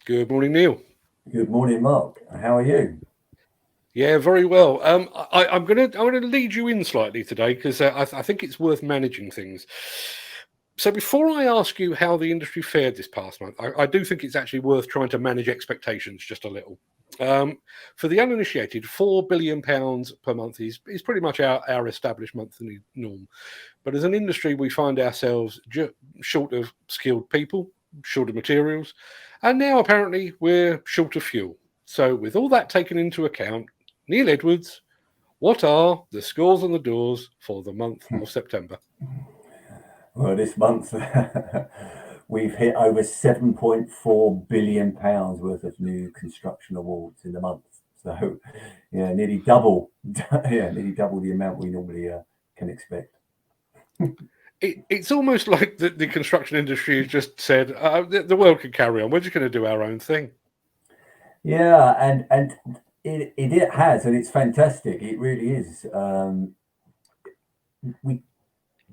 Good morning, Neil. Good morning, Mark. How are you? Yeah, very well. I'm gonna lead you in slightly today because I think it's worth managing things. So before I ask you how the industry fared this past month, I do think it's actually worth trying to manage expectations just a little. Um, for the uninitiated, £4 billion per month is pretty much our established monthly norm. But as an industry, we find ourselves short of skilled people, short of materials, and now apparently we're short of fuel. So, with all that taken into account, Neil Edwards, what are the scores on the doors for the month of September? Well, this month we've hit over £7.4 billion worth of new construction awards in the month. So, yeah, nearly double. Yeah, nearly double the amount we normally can expect. It's almost like the construction industry has just said, the world can carry on. We're just going to do our own thing. Yeah, and it has, and it's fantastic. It really is. We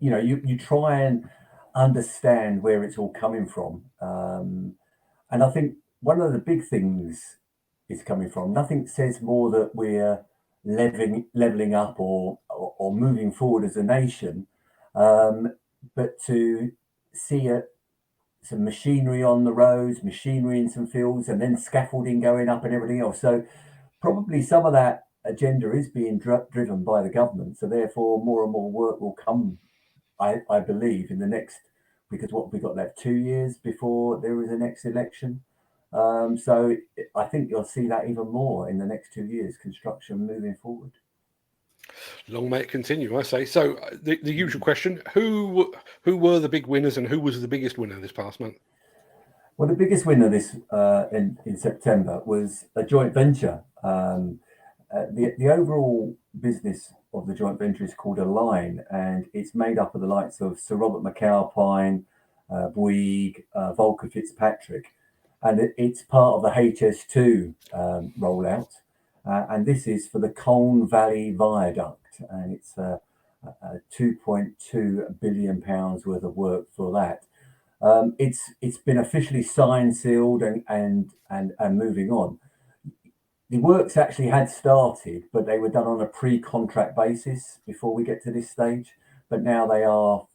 you try and understand where it's all coming from. And I think one of the big things is coming from, nothing says more that we're leveling up or moving forward as a nation, um, but to see some machinery on the roads, machinery in some fields, and then scaffolding going up and everything else. So probably some of that agenda is being driven by the government. So therefore, more and more work will come, I believe, in the next, because what have we got left, 2 years before there is a next election. So I think you'll see that even more in the next 2 years, construction moving forward. Long may it continue, I say. So, the usual question: who were the big winners, and who was the biggest winner this past month? Well, the biggest winner this in September was a joint venture. The overall business of the joint venture is called Align, and it's made up of the likes of Sir Robert McAlpine, Bouygues, Volker Fitzpatrick, and it's part of the HS2 rollout. And this is for the Colne Valley Viaduct, and it's £2.2 billion worth of work for that. It's been officially signed, sealed, and moving on. The works actually had started, but they were done on a pre-contract basis before we get to this stage. But now they are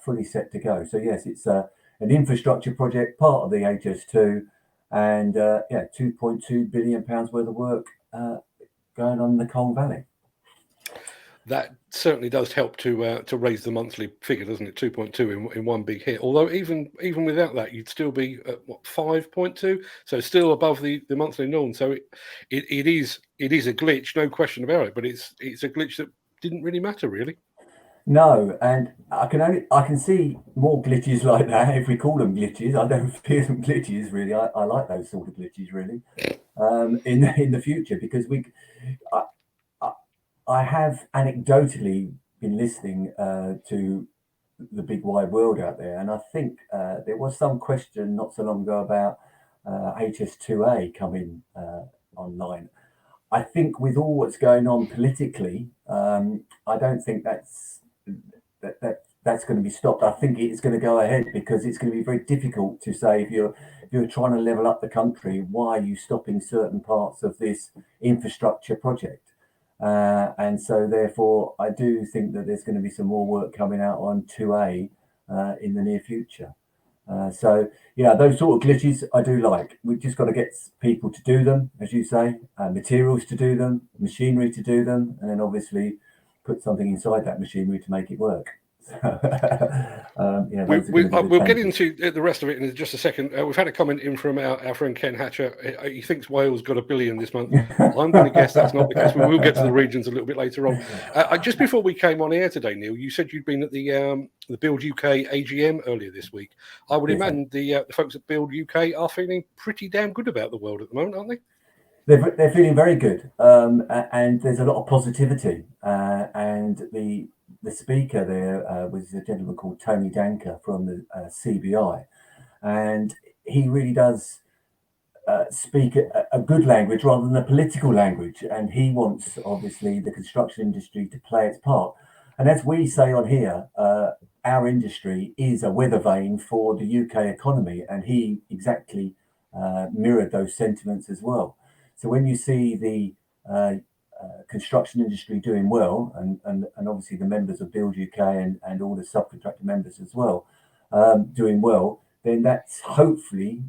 fully set to go. So yes, it's an infrastructure project, part of the HS2, and yeah, £2.2 billion worth of work going on in the Colne Valley. That certainly does help to raise the monthly figure, doesn't it? 2.2 in one big hit. Although even without that, you'd still be at what, 5.2, so still above the monthly norm. So it is a glitch, no question about it. But it's a glitch that didn't really matter, really. No, and I can see more glitches like that, if we call them glitches. I don't fear them glitches really. I like those sort of glitches really. In the future, because I, I I have anecdotally been listening to the big wide world out there, and I think there was some question not so long ago about HS2A coming online. I think with all what's going on politically, I don't think that's going to be stopped. I think it's going to go ahead because it's going to be very difficult to say if you're trying to level up the country, why are you stopping certain parts of this infrastructure project? And so therefore, I do think that there's going to be some more work coming out on 2A in the near future. So yeah, those sort of glitches I do like. We've just got to get people to do them, as you say, materials to do them, machinery to do them, and then obviously put something inside that machinery to make it work. Yeah, We, those are we, going to be the we'll get challenges. into the rest of it in just a second. We've had a comment in from our friend Ken Hatcher. He thinks Wales got £1 billion this month. I'm going to guess that's not the case. We will get to the regions a little bit later on. Just before we came on air today, Neil, you said you'd been at the Build UK AGM earlier this week. I would Yes, imagine the folks at Build UK are feeling pretty damn good about the world at the moment, aren't they? they're feeling very good, and there's a lot of positivity. And the speaker there was a gentleman called Tony Danker from the CBI, and he really does speak a good language rather than a political language. And he wants, obviously, the construction industry to play its part. And as we say on here, our industry is a weather vane for the UK economy. And he exactly mirrored those sentiments as well. So when you see the construction industry doing well, and obviously the members of Build UK and all the subcontractor members as well doing well, then that's hopefully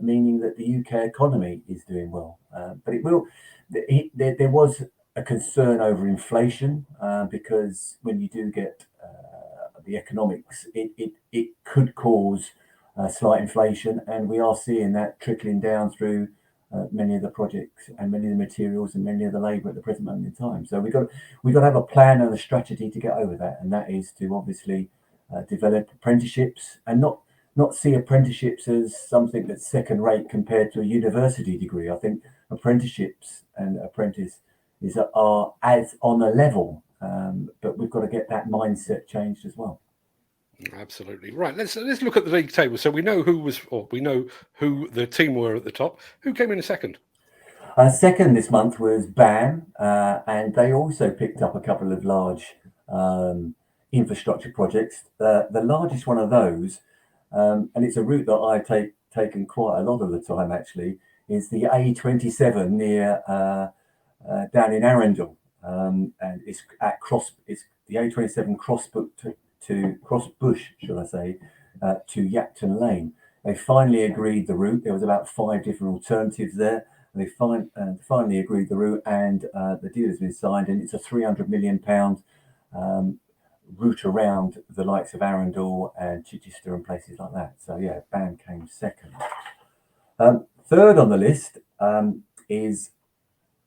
meaning that the UK economy is doing well. But it will. There was a concern over inflation because when you do get the economics, it could cause slight inflation, and we are seeing that trickling down through many of the projects and many of the materials and many of the labour at the present moment in time. So we've got to have a plan and a strategy to get over that, and that is to obviously develop apprenticeships and not see apprenticeships as something that's second rate compared to a university degree. I think apprenticeships and apprentices are as on a level, but we've got to get that mindset changed as well. Absolutely right. Let's look at the league table. So we know who the team were at the top. Who came in second? Second this month was BAM, and they also picked up a couple of large infrastructure projects. The largest one of those, and it's a route that I've taken quite a lot of the time actually, is the A27 near down in Arundel, and it's the A27 Crossbush, shall I say, to Yapton Lane. They finally agreed the route. There was about 5 different alternatives there. And they finally agreed the route, and the deal has been signed, and it's a £300 million route around the likes of Arundel and Chichester and places like that. So yeah, BAM came second. Third on the list is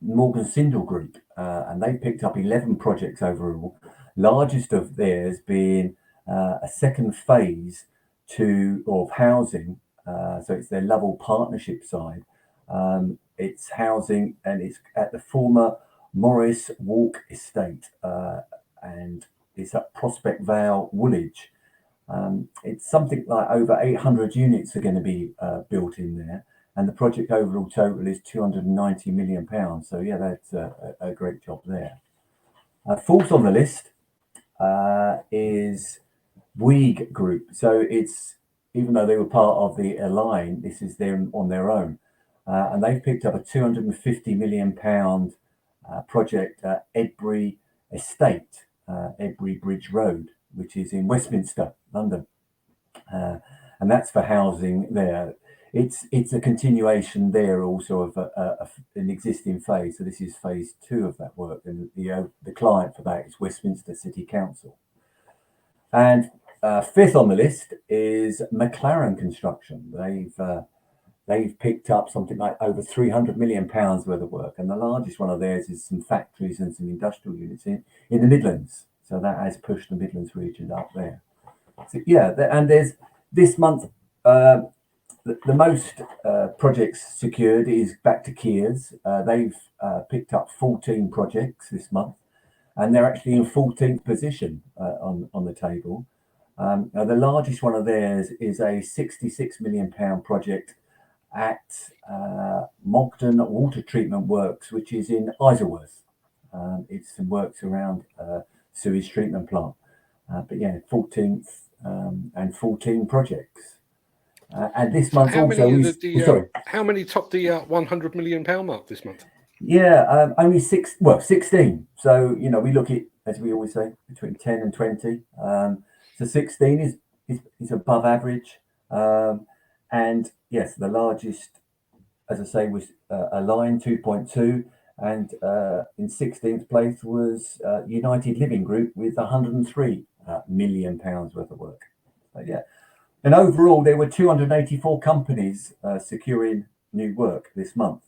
Morgan Sindall Group, and they picked up 11 projects overall, largest of theirs being a second phase of housing. So it's their Lovell Partnership side. It's housing, and it's at the former Morris Walk estate, and it's at Prospect Vale, Woolwich. It's something like over 800 units are going to be built in there, and the project overall total is £290 million. So yeah, that's a great job there. Fourth on the list is Bouygues Group. So it's, even though they were part of the Align, this is them on their own. And they've picked up a £250 million project at Edbury Estate, Edbury Bridge Road, which is in Westminster, London. And that's for housing there. It's a continuation there also of an existing phase. So this is phase 2 of that work, and the client for that is Westminster City Council. And fifth on the list is Mclaren Construction. They've picked up something like over £300 million worth of work, and the largest one of theirs is some factories and some industrial units in the Midlands. So that has pushed the Midlands region up there. So yeah, and there's this month the most projects secured is back to Kiers. They've picked up 14 projects this month, and they're actually in 14th position on the table. Now the largest one of theirs is a £66 million project at Mogden Water Treatment Works, which is in Isleworth. It's some works around sewage treatment plant. But yeah, 14th and 14 projects. And this month also, how many topped the £100 million mark this month? Yeah, only 16. So, we look at, as we always say, between 10 and 20. So 16 is above average. And yes, the largest, as I say, was Align 2.2. And in 16th place was United Living Group with £103 million worth of work. So, yeah. And overall, there were 284 companies securing new work this month,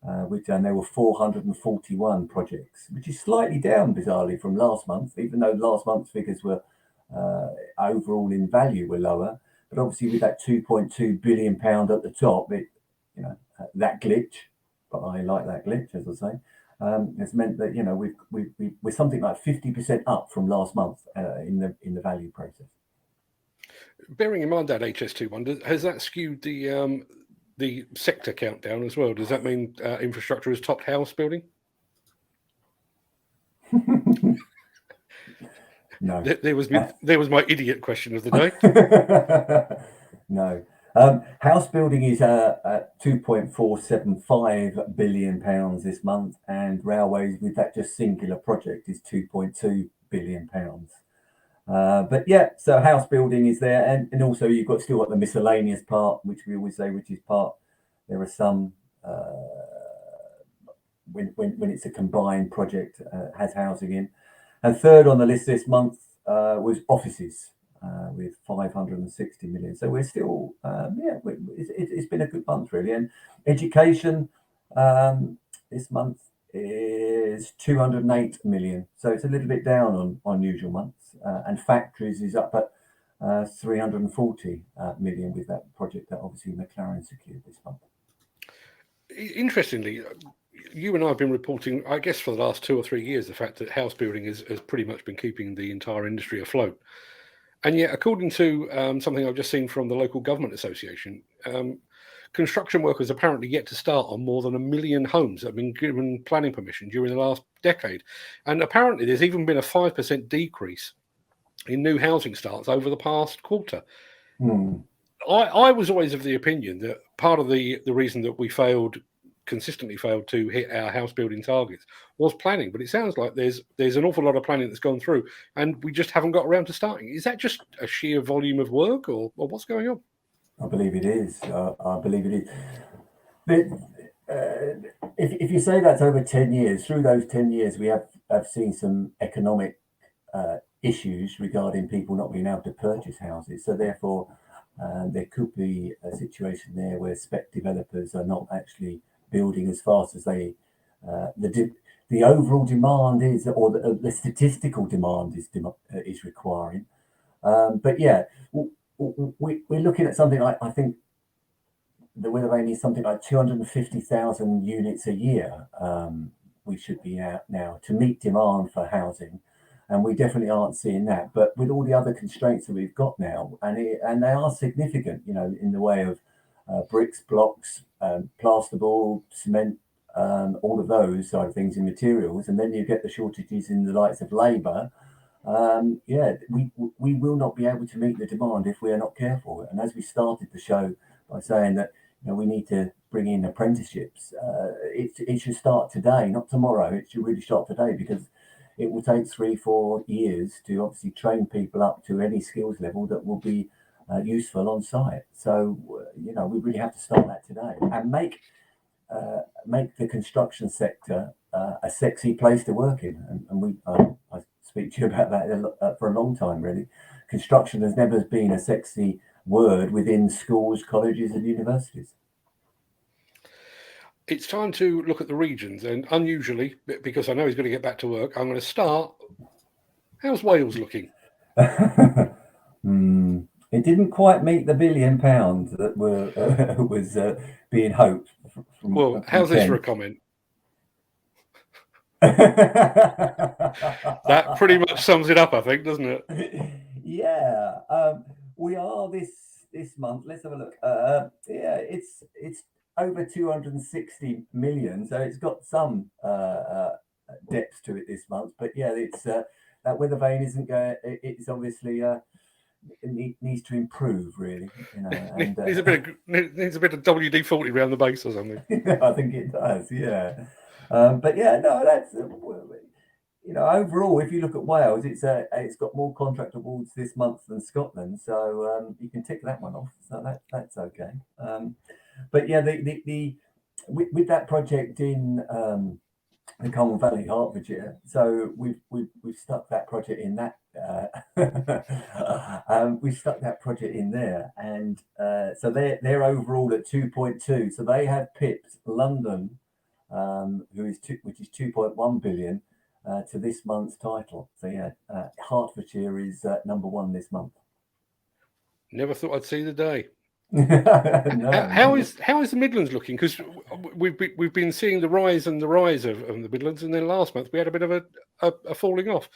and there were 441 projects, which is slightly down, bizarrely, from last month, even though last month's figures were overall in value were lower. But obviously, with that £2.2 billion at the top, that glitch, but I like that glitch, as I say, has meant that we're something like 50% up from last month in the value process. Bearing in mind that HS2 one, has that skewed the sector countdown as well? Does that mean infrastructure has topped house building? No. There was my idiot question of the day. No. House building is at £2.475 billion this month, and railways, with that just singular project, is £2.2 billion. But yeah, so house building is there, and also you've still got the miscellaneous part, which we always say, which is part. There are some when it's a combined project, has housing in. And third on the list this month was offices, with 560 million. So we're still, it's been a good month really. And education this month is 208 million. So it's a little bit down on usual months. And factories is up at 340 million with that project that obviously Mclaren secured this month. Interestingly, you and I have been reporting, I guess, for the last 2 or 3 years, the fact that house building has pretty much been keeping the entire industry afloat. And yet, according to something I've just seen from the local government association, construction workers apparently yet to start on more than 1 million homes that have been given planning permission during the last decade. And apparently there's even been a 5% decrease in new housing starts over the past quarter. I was always of the opinion that part of the reason that we consistently failed to hit our house building targets was planning, but it sounds like there's an awful lot of planning that's gone through and we just haven't got around to starting. Is that just a sheer volume of work, or what's going on? I believe it is. I believe it is. If you say that's over 10 years, through those 10 years, we have seen some economic issues regarding people not being able to purchase houses. So therefore, there could be a situation there where spec developers are not actually building as fast as the overall demand is, or the statistical demand is requiring. But yeah, we're looking at something like, I think the weather vane is something like 250,000 units a year. We should be out now to meet demand for housing, and we definitely aren't seeing that. But with all the other constraints that we've got now, and they are significant, in the way of bricks, blocks, plasterboard, cement, all of those side of things in materials, and then you get the shortages in the likes of labour. We will not be able to meet the demand if we are not careful. And as we started the show by saying that we need to bring in apprenticeships, it should start today, not tomorrow. It should really start today, because it will take 3-4 years to obviously train people up to any skills level that will be useful on site. So we really have to start that today and make the construction sector a sexy place to work in. And I speak to you about that for a long time, really. Construction has never been a sexy word within schools, colleges and universities. It's time to look at the regions, and unusually, because I know he's going to get back to work, I'm going to start. How's Wales looking? It didn't quite meet the £1 billion that was being hoped. Well, how's this for a comment? That pretty much sums it up, I think, doesn't it? Yeah, we are this month. Let's have a look. It's over 260 million, so it's got some depth to it this month. But yeah, it's that weather vane isn't going. It's obviously it needs to improve, really. And, needs a bit of WD-40 around the base or something. I think it does. Yeah, but yeah, no, that's. Overall, if you look at Wales, it's got more contract awards this month than Scotland, so you can tick that one off. So that's okay. But yeah, with that project in the Colne Valley, Hertfordshire, so we've stuck that project in that. We stuck that project in there, and so they're overall at 2.2. So they have pipped London, which is 2.1 billion. To this month's title. So yeah, Hertfordshire is number one this month. Never thought I'd see the day. No. How is the Midlands looking? Because we've been seeing the rise of the Midlands, and then last month we had a bit of a falling off.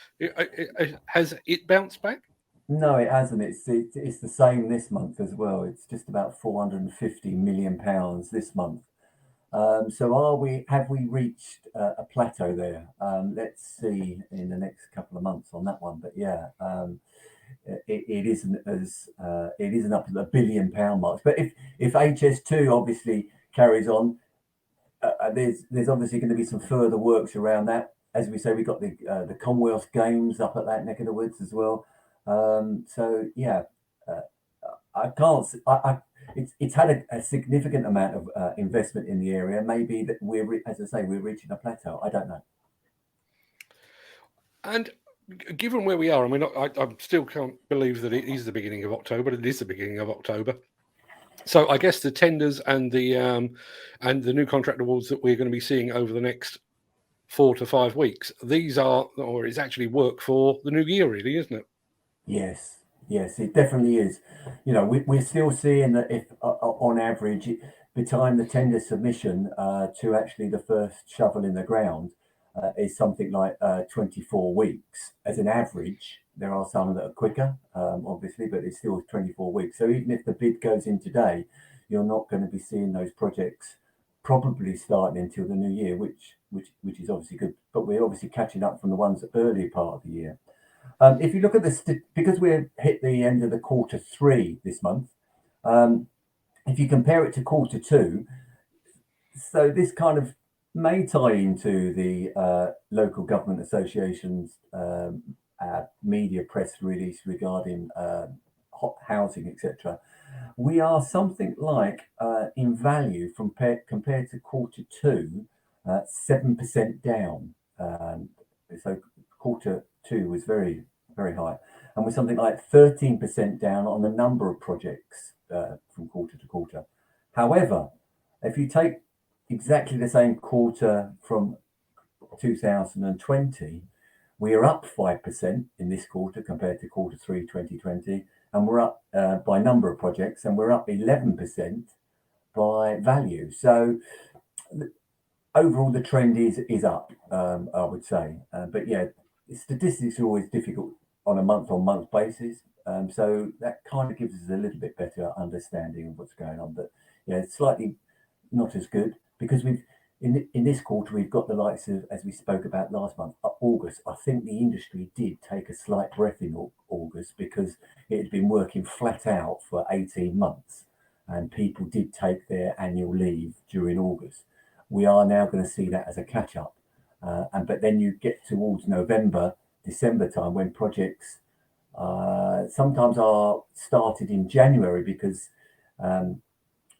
Has it bounced back? No, it hasn't. It's the same this month as well. It's just about £450 million this month. So have we reached a plateau there? Let's see in the next couple of months on that one. But yeah, it isn't as it isn't up to the £1 billion marks. But if HS2 obviously carries on, there's obviously going to be some further works around that. As we say, we've got the Commonwealth Games up at that neck of the woods as well. So yeah, I can't. It's had a significant amount of investment in the area. Maybe that as I say, we're reaching a plateau. I don't know. And given where we are, I mean, I still can't believe that it is the beginning of October. It is the beginning of October. So I guess the tenders and the new contract awards that we're going to be seeing over the next 4 to 5 weeks, these are, or it's actually work for the new year, really, isn't it? Yes, it definitely is. You know, we're still seeing that if on average, between the tender submission to actually the first shovel in the ground is something like 24 weeks as an average. There are some that are quicker, obviously, but it's still 24 weeks. So even if the bid goes in today, you're not going to be seeing those projects probably starting until the new year, which is obviously good. But we're obviously catching up from the ones early part of the year. If you look at because we're hit the end of the Q3 this month, if you compare it to Q2, so this kind of may tie into the local government associations media press release regarding hot housing, etc. We are something like in value compared to Q2, 7% down. So Q2 was very high, and we're something like 13% down on the number of projects from quarter to quarter. However, if you take exactly the same quarter from 2020, we are up 5% in this quarter compared to Q3 2020, and we're up by number of projects, and we're up 11% by value. So overall, the trend is up, I would say. But yeah, statistics are always difficult on a month-on-month basis. So that kind of gives us a little bit better understanding of what's going on. But yeah, it's slightly not as good because in this quarter we've got the likes of, as we spoke about last month, August. I think the industry did take a slight breath in August because it had been working flat out for 18 months, and people did take their annual leave during August. We are now going to see that as a catch-up, but then you get towards November, December time when projects sometimes are started in January because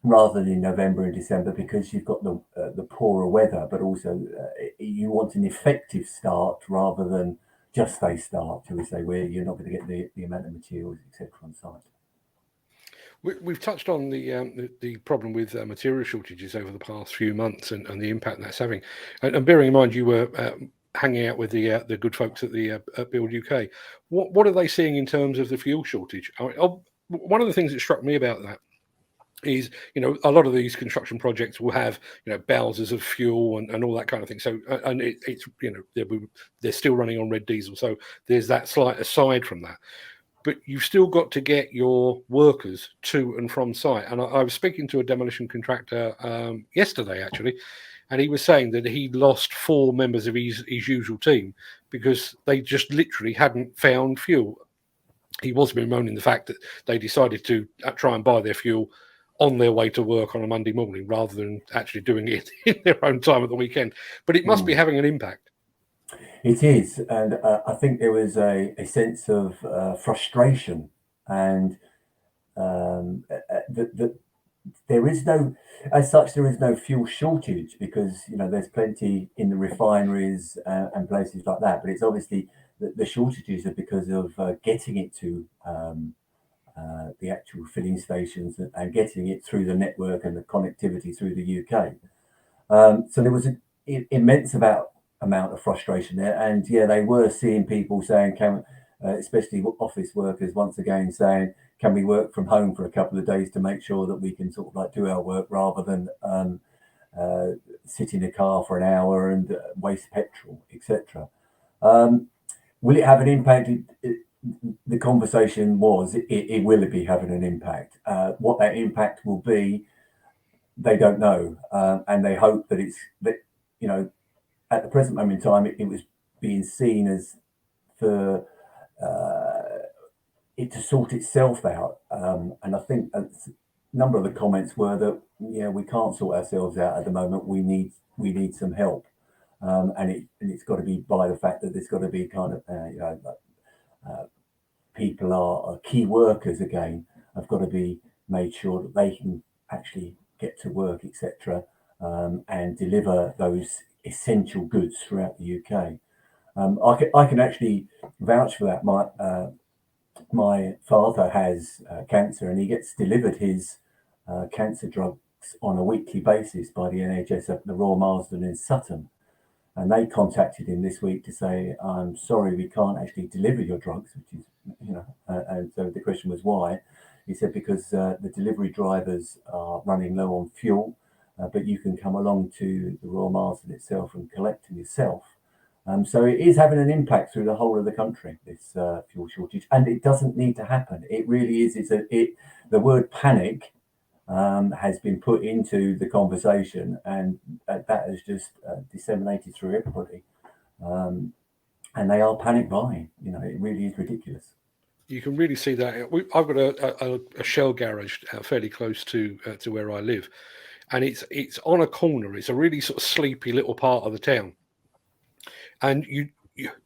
rather than in November and December, because you've got the poorer weather, but also you want an effective start rather than just a start, shall we say, where you're not going to get the amount of materials, etc. on site. We've touched on the problem with material shortages over the past few months and the impact that's having. And bearing in mind you were hanging out with the good folks at the at Build UK, what are they seeing in terms of the fuel shortage? One of the things that struck me about that is, a lot of these construction projects will have, bowsers of fuel and all that kind of thing. So, and it's, they're still running on red diesel. So there's that slight aside from that. But you've still got to get your workers to and from site. And I was speaking to a demolition contractor yesterday, actually, and he was saying that he lost 4 members of his usual team because they just literally hadn't found fuel. He was bemoaning the fact that they decided to try and buy their fuel on their way to work on a Monday morning rather than actually doing it in their own time at the weekend. But it must be having an impact. It is, and I think there was a sense of frustration, and that there is no, as such, there is no fuel shortage because there's plenty in the refineries and places like that. But it's obviously the shortages are because of getting it to the actual filling stations and getting it through the network and the connectivity through the UK. So there was an immense amount of frustration there, and yeah, they were seeing people saying, especially office workers, once again saying, can we work from home for a couple of days to make sure that we can sort of like do our work rather than sit in a car for an hour and waste petrol, etc. Will it have an impact? The conversation was it will be having an impact. What that impact will be, they don't know, and they hope that at the present moment in time, it was being seen as for it to sort itself out. And I think a number of the comments were that we can't sort ourselves out at the moment. We need some help, and it's got to be by the fact that there's got to be kind of people are key workers again. Have got to be made sure that they can actually get to work, etc., and deliver those essential goods throughout the UK. I can actually vouch for that. My father has cancer, and he gets delivered his cancer drugs on a weekly basis by the NHS at the Royal Marsden in Sutton. And they contacted him this week to say, "I'm sorry, we can't actually deliver your drugs," which is, and so the question was why. He said, because the delivery drivers are running low on fuel, but you can come along to the Royal Marsden itself and collect them yourself. So it is having an impact through the whole of the country, this fuel shortage, and it doesn't need to happen. It really is. The word panic has been put into the conversation, and that has just disseminated through everybody. And they are panic buying. It really is ridiculous. You can really see that. I've got a Shell garage fairly close to where I live, and it's on a corner. It's a really sort of sleepy little part of the town, and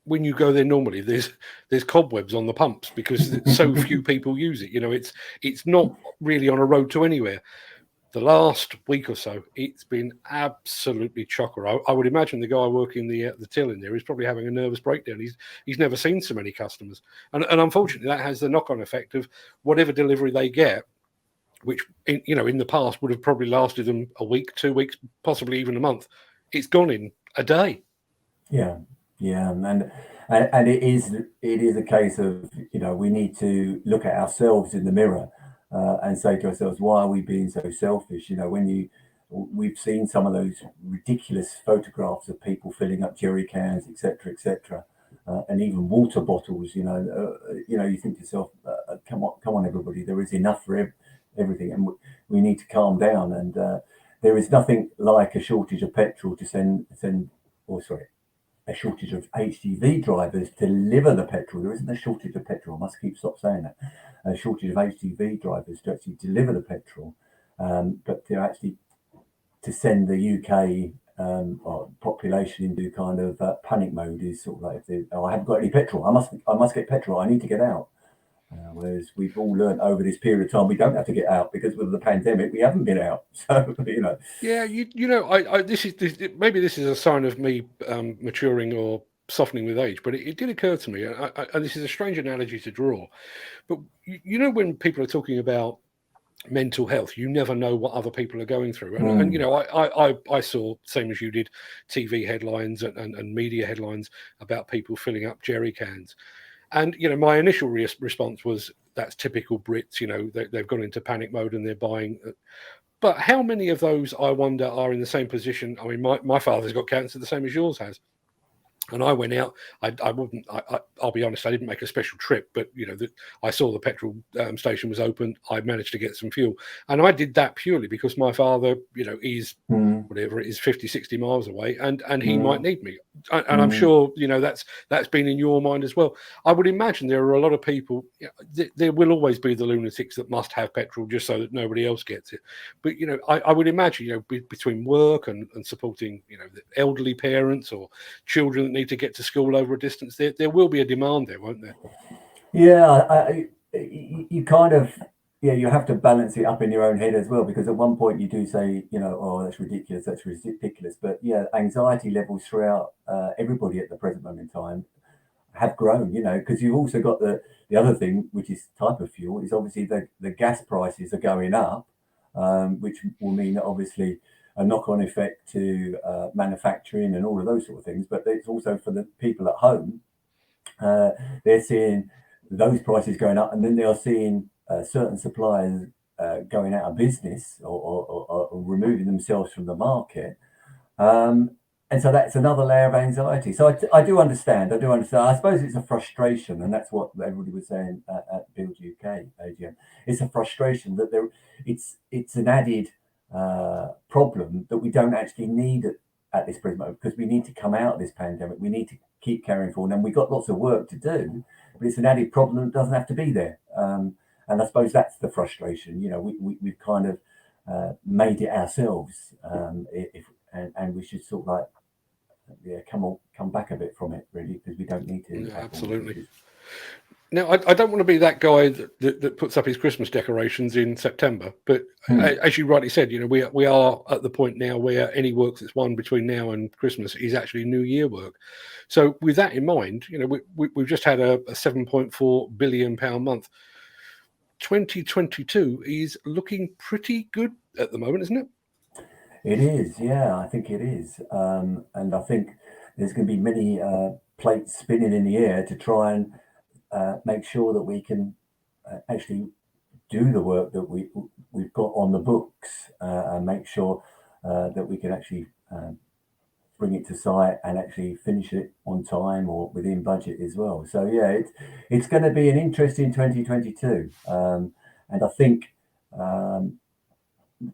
when you go there normally, there's cobwebs on the pumps because so few people use it. It's not really on a road to anywhere. The last week or so, it's been absolutely chocker. I would imagine the guy working the till in there is probably having a nervous breakdown. He's never seen so many customers, and unfortunately, that has the knock-on effect of whatever delivery they get, which in the past would have probably lasted them a week, 2 weeks, possibly even a month. It's gone in a day. Yeah, and it is a case of we need to look at ourselves in the mirror and say to ourselves, why are we being so selfish? We've seen some of those ridiculous photographs of people filling up jerry cans, etc., and even water bottles. You think to yourself, come on, everybody, there is enough for everything, and we need to calm down. And there is nothing like a shortage of petrol to a shortage of HGV drivers to deliver the petrol. There isn't a shortage of petrol. I must stop saying that. A shortage of HGV drivers to actually deliver the petrol, but to send the UK population into kind of panic mode is sort of like, I haven't got any petrol. I must get petrol. I need to get out. Whereas we've all learned over this period of time we don't have to get out because with the pandemic we haven't been out. So Yeah, maybe this is a sign of me maturing or softening with age, but it did occur to me, and this is a strange analogy to draw, but when people are talking about mental health, you never know what other people are going through, and I saw, same as you did, TV headlines and media headlines about people filling up jerry cans. And my initial response was, that's typical Brits. They've gone into panic mode and they're buying. But how many of those, I wonder, are in the same position? I mean, my father's got cancer the same as yours has. And I went out. I'll be honest, I didn't make a special trip, but I saw the petrol station was open. I managed to get some fuel, and I did that purely because my father, is whatever it is, 50, 60 miles away, and he might need me. And I'm sure that's been in your mind as well. I would imagine there are a lot of people. There will always be the lunatics that must have petrol just so that nobody else gets it. But I would imagine between work and supporting the elderly parents or children that need to get to school over a distance, there will be a demand there, won't there? Yeah, you kind of you have to balance it up in your own head as well, because at one point you do say oh, that's ridiculous, but anxiety levels throughout everybody at the present moment in time have grown, because you've also got the other thing, which is type of fuel, is obviously the gas prices are going up, which will mean that obviously a knock-on effect to manufacturing and all of those sort of things. But it's also for the people at home. They're seeing those prices going up, and then they are seeing certain suppliers going out of business or removing themselves from the market. And so that's another layer of anxiety. So I do understand. I suppose it's a frustration, and that's what everybody was saying at Build UK AGM. It's a frustration that it's an added problem that we don't actually need at this present moment, because we need to come out of this pandemic. We need to keep carrying forward, and we've got lots of work to do but it's an added problem that doesn't have to be there. And I suppose that's the frustration. We've kind of made it ourselves, and we should sort of like come back a bit from it, really, because we don't need to. Yeah, absolutely. Now, I don't want to be that guy that puts up his Christmas decorations in September, but as you rightly said, we are at the point now where any work that's won between now and Christmas is actually New Year work. So with that in mind, we've just had a £7.4 billion month. 2022 is looking pretty good at the moment, isn't it? It is, yeah, I think it is. And I think there's going to be many plates spinning in the air to try and make sure that we can actually do the work that we've got on the books, and make sure that we can actually bring it to site and actually finish it on time or within budget as well. So yeah, it's going to be an interesting 2022, and I think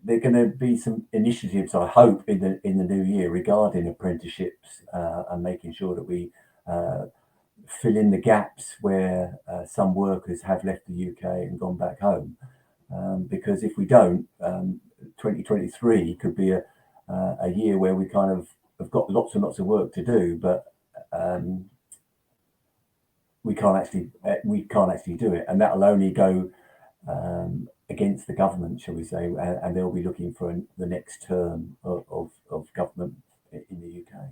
there are going to be some initiatives, I hope, in the new year regarding apprenticeships, and making sure that we fill in the gaps where some workers have left the UK and gone back home. Because if we don't, 2023 could be a year where we kind of have got lots and lots of work to do, but we can't actually do it, and that'll only go against the government, shall we say, and they'll be looking for the next term of government in the UK.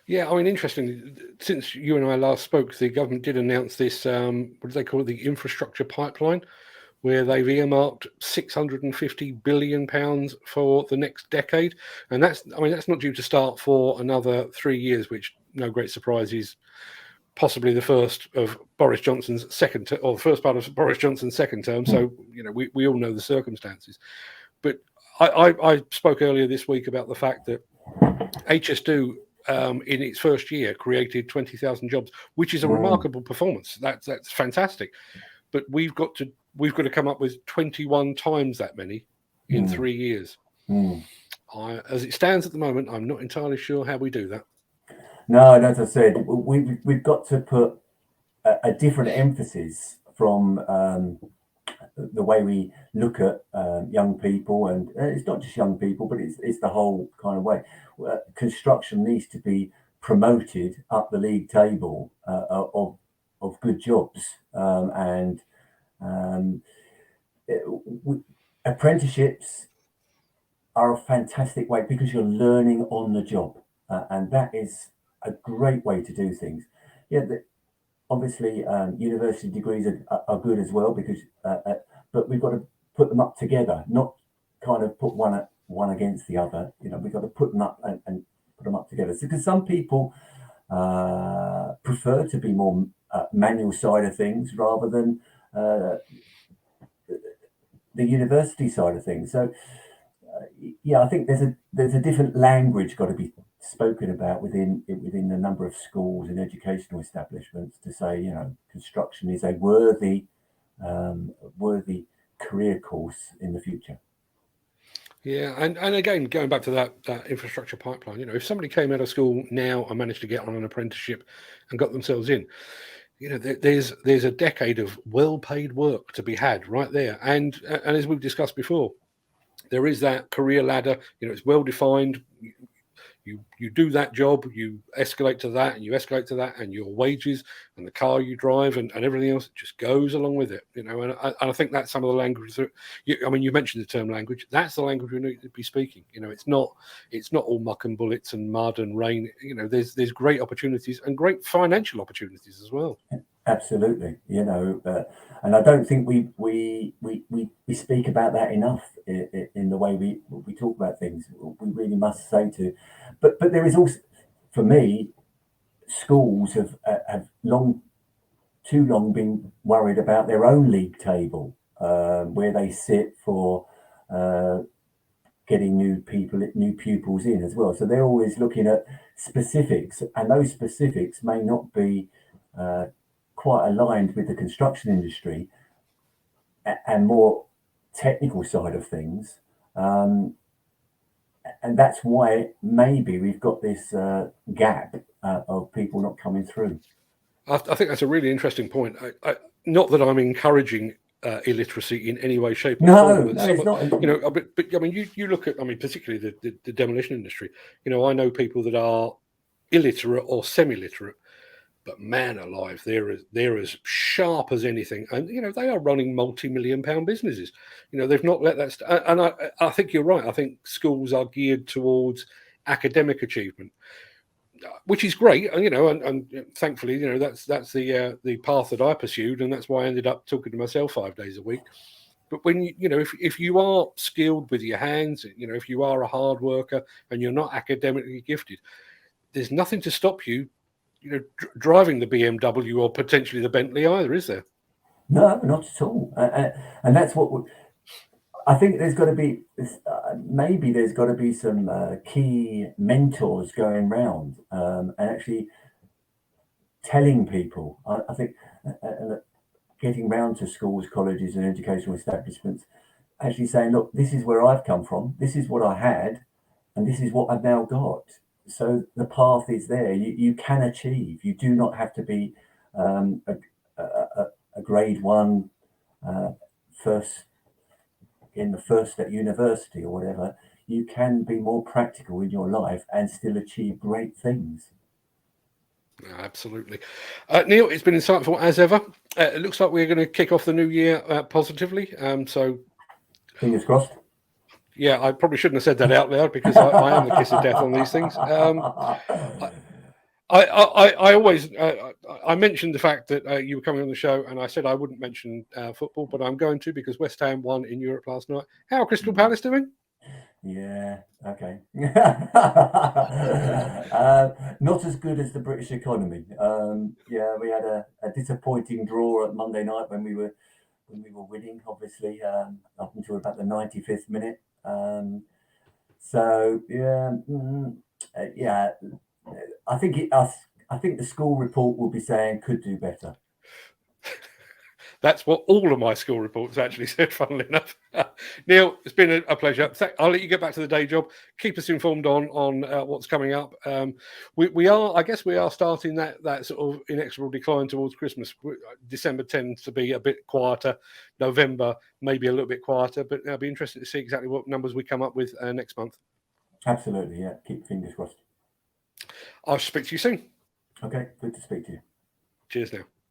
Yeah, I mean, interesting. Since you and I last spoke, the government did announce this, what do they call it, the infrastructure pipeline, where they've earmarked £650 billion for the next decade. And that's not due to start for another 3 years, which, no great surprise, is possibly the first of Boris Johnson's or the first part of Boris Johnson's second term. So, we all know the circumstances. But I spoke earlier this week about the fact that HS2 in its first year created 20,000 jobs, which is a remarkable performance. That's fantastic. But we've got to come up with 21 times that many in 3 years. As it stands at the moment, I'm not entirely sure how we do that. No, and as I said, we've got to put a different emphasis from the way we look at young people, and it's not just young people, but it's the whole kind of way. Construction needs to be promoted up the league table of good jobs, and apprenticeships are a fantastic way because you're learning on the job, and that is a great way to do things. Yeah, obviously university degrees are good as well, because but we've got to put them up together, not kind of put one against the other. We've got to put them up and put them up together. So, because some people prefer to be more manual side of things rather than the university side of things. So yeah, I think there's a different language got to be spoken about within the number of schools and educational establishments to say, construction is a worthy career course in the future. Yeah, and again, going back to that infrastructure pipeline, if somebody came out of school now and managed to get on an apprenticeship and got themselves in, there's a decade of well-paid work to be had right there. And as we've discussed before, there is that career ladder. It's well defined. You do that job, you escalate to that, and you escalate to that, and your wages and the car you drive and everything else just goes along with it. And I think that's some of the language that you mentioned the term language. That's the language we need to be speaking. It's not all muck and bullets and mud and rain. There's great opportunities and great financial opportunities as well. Absolutely, and I don't think we speak about that enough in the way we talk about things. We really must say but there is also, for me, schools have too long been worried about their own league table, where they sit for getting new pupils in as well. So they're always looking at specifics, and those specifics may not be quite aligned with the construction industry and more technical side of things, and that's why maybe we've got this gap of people not coming through. I think that's a really interesting point. Not that I'm encouraging illiteracy in any way, shape, or form, but No, it's not. but I mean, you look at, I mean, particularly the demolition industry. I know people that are illiterate or semi-literate, but man alive, they're as sharp as anything, and they are running multi-million-pound businesses. They've not let that. And I think you're right. I think schools are geared towards academic achievement, which is great, and thankfully, that's the path that I pursued, and that's why I ended up talking to myself 5 days a week. But when if you are skilled with your hands, if you are a hard worker and you're not academically gifted, there's nothing to stop you, driving the BMW or potentially the Bentley either, is there? No, not at all. And that's what I think. There's got to be maybe there's got to be some key mentors going round, and actually telling people. I think getting round to schools, colleges, and educational establishments, actually saying, "Look, this is where I've come from. This is what I had, and this is what I've now got." So the path is there. You can achieve. You do not have to be a grade one first at university or whatever. You can be more practical in your life and still achieve great things. Absolutely. Neil, it's been insightful as ever. It looks like we're going to kick off the new year positively. So fingers crossed. Yeah, I probably shouldn't have said that out loud, because I am the kiss of death on these things. I always I mentioned the fact that you were coming on the show, and I said I wouldn't mention football, but I'm going to, because West Ham won in Europe last night. How are Crystal Palace doing? Yeah, okay. Not as good as the British economy. Yeah, we had a disappointing draw at Monday night when we were winning, obviously, up until about the 95th minute. So yeah, yeah. I think the school report will be saying could do better. That's what all of my school reports actually said, funnily enough. Neil, it's been a pleasure. I'll let you get back to the day job. Keep us informed on what's coming up. We are starting that sort of inexorable decline towards Christmas. December tends to be a bit quieter. November maybe a little bit quieter, but I'll be interested to see exactly what numbers we come up with next month. Absolutely, yeah. Keep fingers crossed. I'll speak to you soon. Okay, good to speak to you. Cheers now.